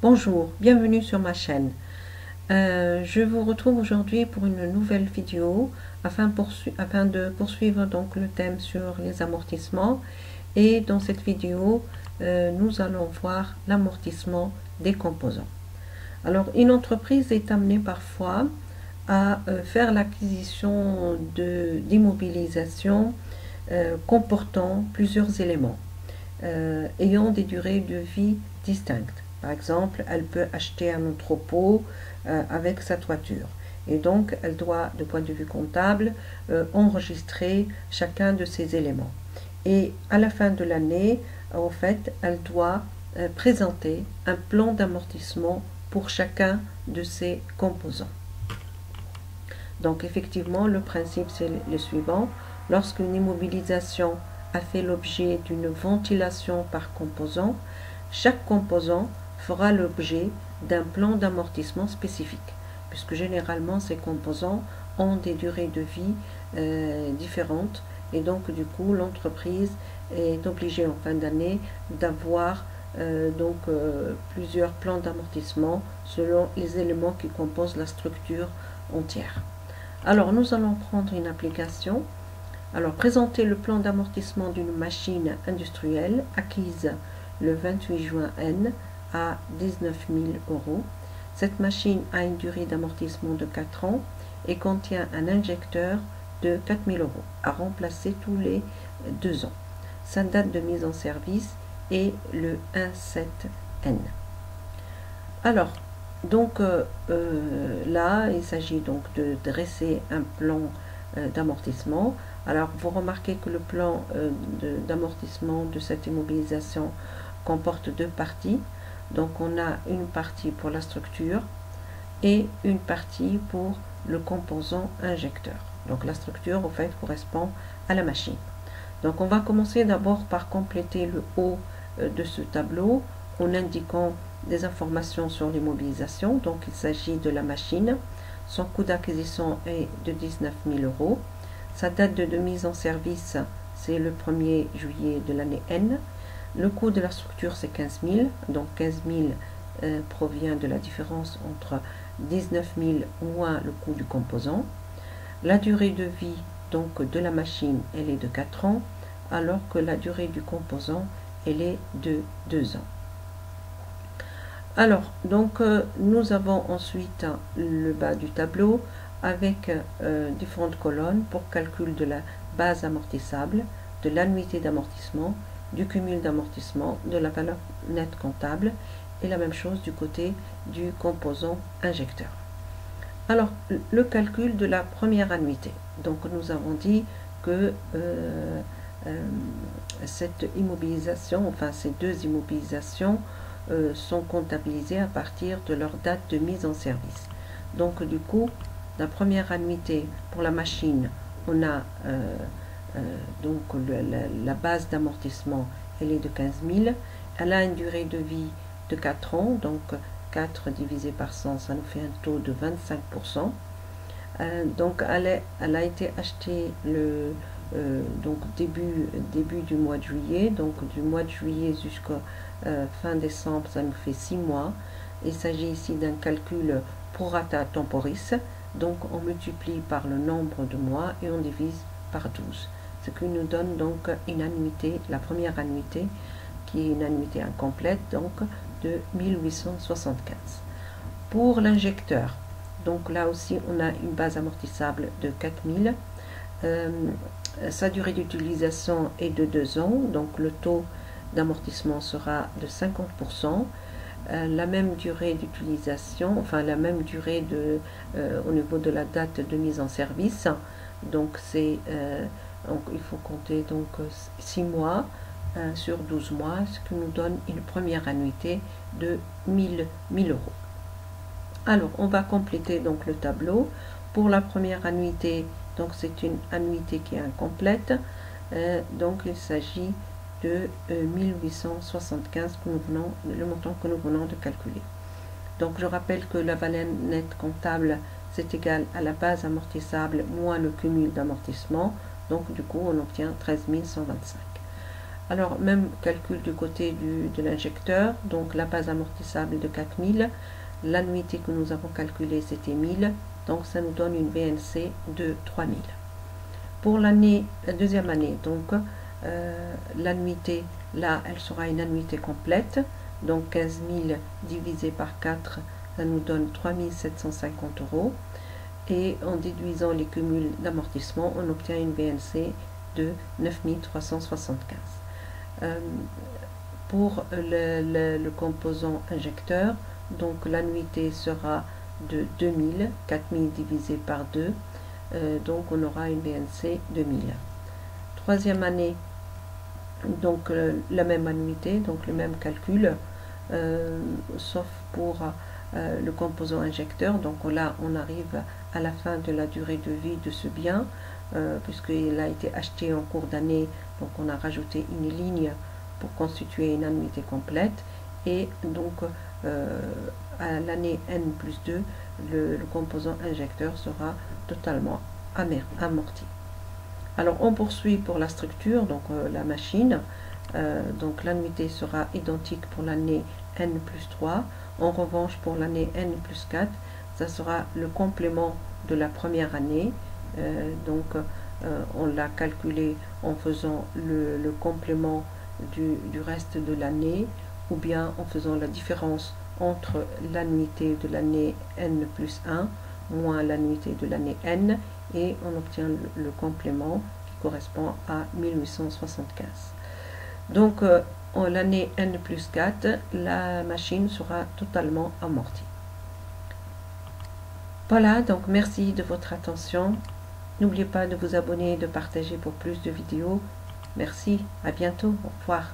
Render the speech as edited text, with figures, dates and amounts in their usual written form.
Bonjour, bienvenue sur ma chaîne. Je vous retrouve aujourd'hui pour une nouvelle vidéo afin de poursuivre donc le thème sur les amortissements. Et dans cette vidéo, nous allons voir l'amortissement des composants. Alors, une entreprise est amenée parfois à faire l'acquisition d'immobilisation comportant plusieurs éléments, ayant des durées de vie distinctes. Par exemple, elle peut acheter un entrepôt avec sa toiture. Et donc, elle doit, de point de vue comptable, enregistrer chacun de ces éléments. Et à la fin de l'année, en fait, elle doit présenter un plan d'amortissement pour chacun de ces composants. Donc, effectivement, le principe, c'est le suivant. Lorsqu'une immobilisation a fait l'objet d'une ventilation par composant, chaque composant fera l'objet d'un plan d'amortissement spécifique, puisque généralement ces composants ont des durées de vie différentes, et donc du coup l'entreprise est obligée en fin d'année d'avoir plusieurs plans d'amortissement selon les éléments qui composent la structure entière. Alors nous allons prendre une application. Alors, présenter le plan d'amortissement d'une machine industrielle acquise le 28 juin N à 19 000 €. Cette machine a une durée d'amortissement de 4 ans et contient un injecteur de 4 000 € à remplacer tous les 2 ans. Sa date de mise en service est le 1/7/N. Alors, donc là, il s'agit donc de dresser un plan d'amortissement. Alors, vous remarquez que le plan d'amortissement de cette immobilisation comporte deux parties. Donc, on a une partie pour la structure et une partie pour le composant injecteur. Donc, la structure, en fait, correspond à la machine. Donc, on va commencer d'abord par compléter le haut de ce tableau en indiquant des informations sur l'immobilisation. Donc, il s'agit de la machine. Son coût d'acquisition est de 19 000 €. Sa date de mise en service, c'est le 1er juillet de l'année N. Le coût de la structure, c'est 15 000. Donc 15 000 provient de la différence entre 19 000 moins le coût du composant. La durée de vie donc de la machine, elle est de 4 ans, alors que la durée du composant, elle est de 2 ans. Alors, donc, nous avons ensuite le bas du tableau avec différentes colonnes pour calcul de la base amortissable, de l'annuité d'amortissement, du cumul d'amortissement, de la valeur nette comptable et la même chose du côté du composant injecteur. Alors, le calcul de la première annuité. Donc, nous avons dit que cette immobilisation, enfin ces deux immobilisations, sont comptabilisées à partir de leur date de mise en service. Donc du coup, la première annuité pour la machine, on a la base d'amortissement, elle est de 15 000. Elle a une durée de vie de 4 ans, donc 4 divisé par 100, ça nous fait un taux de 25%. Donc elle a été achetée le début du mois de juillet, donc du mois de juillet jusqu'à fin décembre, ça nous fait 6 mois. Il s'agit ici d'un calcul pro rata temporis, donc on multiplie par le nombre de mois et on divise par 12, ce qui nous donne donc une annuité, la première annuité, qui est une annuité incomplète, donc de 1875. Pour l'injecteur, donc là aussi on a une base amortissable de 4000. Sa durée d'utilisation est de 2 ans, donc le taux d'amortissement sera de 50%. La même durée d'utilisation, enfin la même durée au niveau de la date de mise en service. Donc il faut compter donc 6 mois sur 12 mois, ce qui nous donne une première annuité de 1000 €. Alors, on va compléter donc le tableau. Pour la première annuité, donc c'est une annuité qui est incomplète. Donc il s'agit de 1875 le montant que nous venons de calculer. Donc je rappelle que la valeur nette comptable, c'est égal à la base amortissable moins le cumul d'amortissement. Donc du coup on obtient 13 125. Alors, même calcul du côté de l'injecteur, donc la base amortissable de 4000, l'annuité que nous avons calculée c'était 1000, donc ça nous donne une VNC de 3000. Pour la deuxième année, donc l'annuité, là, elle sera une annuité complète, donc 15 000 divisé par 4, ça nous donne 3750 €. Et en déduisant les cumuls d'amortissement, on obtient une VNC de 9375. Pour le composant injecteur, donc l'annuité sera de 2000, 4000 divisé par 2, donc on aura une VNC de 1000. Troisième année, donc la même annuité, donc le même calcul, sauf pour le composant injecteur. Donc là on arrive à la fin de la durée de vie de ce bien, puisqu'il a été acheté en cours d'année, donc on a rajouté une ligne pour constituer une annuité complète, et donc à l'année N+2, le composant injecteur sera totalement amorti. Alors on poursuit pour la structure, donc la machine. Donc l'annuité sera identique pour l'année N+3. En revanche, pour l'année N+4, ça sera le complément de la première année. On l'a calculé en faisant le complément du reste de l'année, ou bien en faisant la différence entre l'annuité de l'année N+1 moins l'annuité de l'année N, et on obtient le complément qui correspond à 1875. Donc en l'année N+4, la machine sera totalement amortie. Voilà, donc merci de votre attention. N'oubliez pas de vous abonner et de partager pour plus de vidéos. Merci, à bientôt, au revoir.